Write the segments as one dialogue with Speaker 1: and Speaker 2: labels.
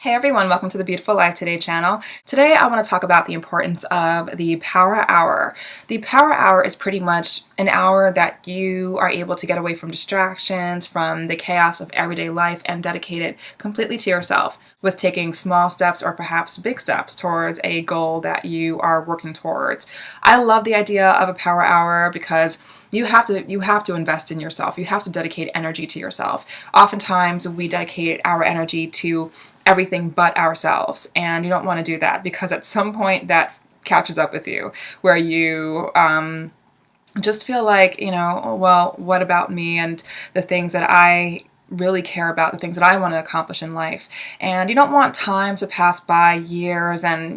Speaker 1: Hey everyone, welcome to the Beautiful Life Today channel. Today I want to talk about the importance of the power hour. The power hour is pretty much an hour that you are able to get away from distractions, from the chaos of everyday life, and dedicate it completely to yourself with taking small steps or perhaps big steps towards a goal that you are working towards. I love the idea of a power hour because you have to invest in yourself. You have to dedicate energy to yourself. Oftentimes we dedicate our energy to everything but ourselves, and you don't want to do that because at some point that catches up with you where you just feel like, well, what about me and the things that I really care about, the things that I want to accomplish in life. And you don't want time to pass by, years and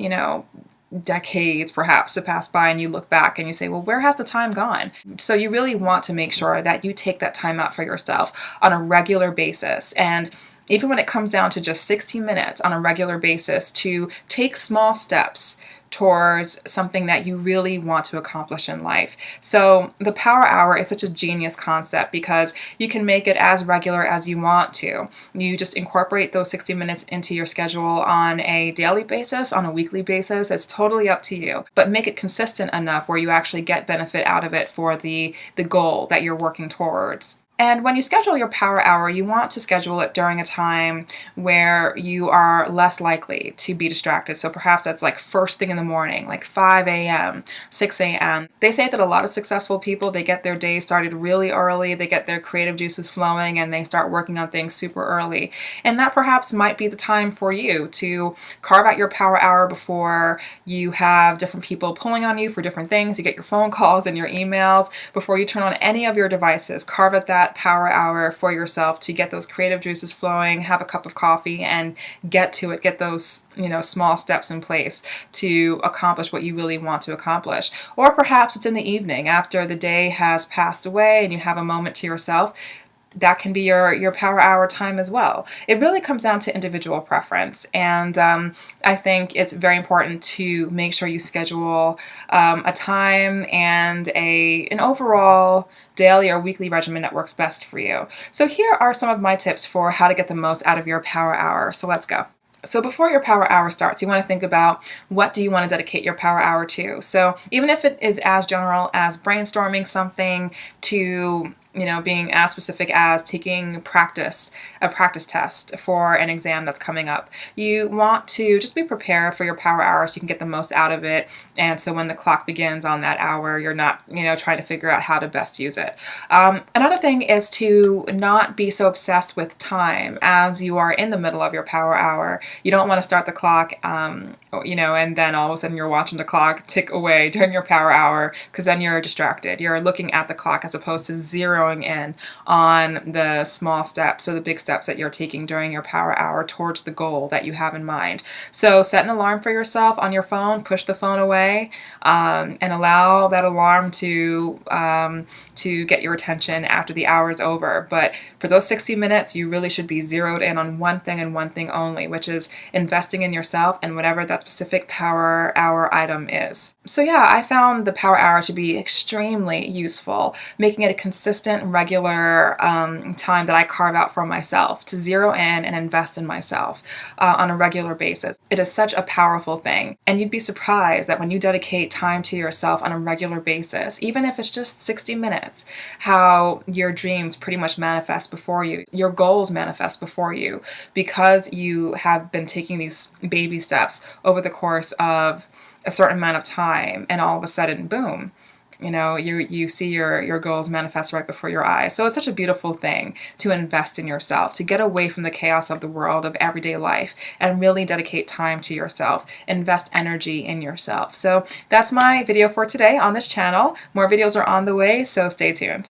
Speaker 1: decades perhaps to pass by, and you look back and you say, well, where has the time gone? So you really want to make sure that you take that time out for yourself on a regular basis. And even when it comes down to just 60 minutes on a regular basis, to take small steps towards something that you really want to accomplish in life. So the power hour is such a genius concept because you can make it as regular as you want to. You just incorporate those 60 minutes into your schedule on a daily basis, on a weekly basis. It's totally up to you, but make it consistent enough where you actually get benefit out of it for the goal that you're working towards. And when you schedule your power hour, you want to schedule it during a time where you are less likely to be distracted. So perhaps that's like first thing in the morning, like 5 a.m., 6 a.m. They say that a lot of successful people, they get their day started really early, they get their creative juices flowing, and they start working on things super early. And that perhaps might be the time for you to carve out your power hour before you have different people pulling on you for different things. You get your phone calls and your emails before you turn on any of your devices. Carve out that power hour for yourself to get those creative juices flowing, have a cup of coffee, and get to it. Get those, small steps in place to accomplish what you really want to accomplish. Or perhaps it's in the evening after the day has passed away and you have a moment to yourself. That can be your power hour time as well. It really comes down to individual preference, and I think it's very important to make sure you schedule a time and an overall daily or weekly regimen that works best for you. So here are some of my tips for how to get the most out of your power hour. So let's go. So before your power hour starts, you want to think about what do you want to dedicate your power hour to. So even if it is as general as brainstorming something to being as specific as taking a practice test for an exam that's coming up. You want to just be prepared for your power hour so you can get the most out of it. And so when the clock begins on that hour, you're not, trying to figure out how to best use it. Another thing is to not be so obsessed with time as you are in the middle of your power hour. You don't want to start the clock, and then all of a sudden you're watching the clock tick away during your power hour, because then you're distracted. You're looking at the clock as opposed to zeroing in on the small steps or the big steps that you're taking during your power hour towards the goal that you have in mind. So set an alarm for yourself on your phone, push the phone away, and allow that alarm to get your attention after the hour is over. But for those 60 minutes, you really should be zeroed in on one thing and one thing only, which is investing in yourself and whatever that specific power hour item is. So yeah, I found the power hour to be extremely useful, making it a consistent, regular time that I carve out for myself to zero in and invest in myself on a regular basis. It is such a powerful thing. And you'd be surprised that when you dedicate time to yourself on a regular basis, even if it's just 60 minutes, how your dreams pretty much manifest before you. Your goals manifest before you because you have been taking these baby steps over the course of a certain amount of time, and all of a sudden, boom, you see your goals manifest right before your eyes. So it's such a beautiful thing to invest in yourself, to get away from the chaos of the world, of everyday life, and really dedicate time to yourself, invest energy in yourself. So that's my video for today on this channel. More videos are on the way, so stay tuned.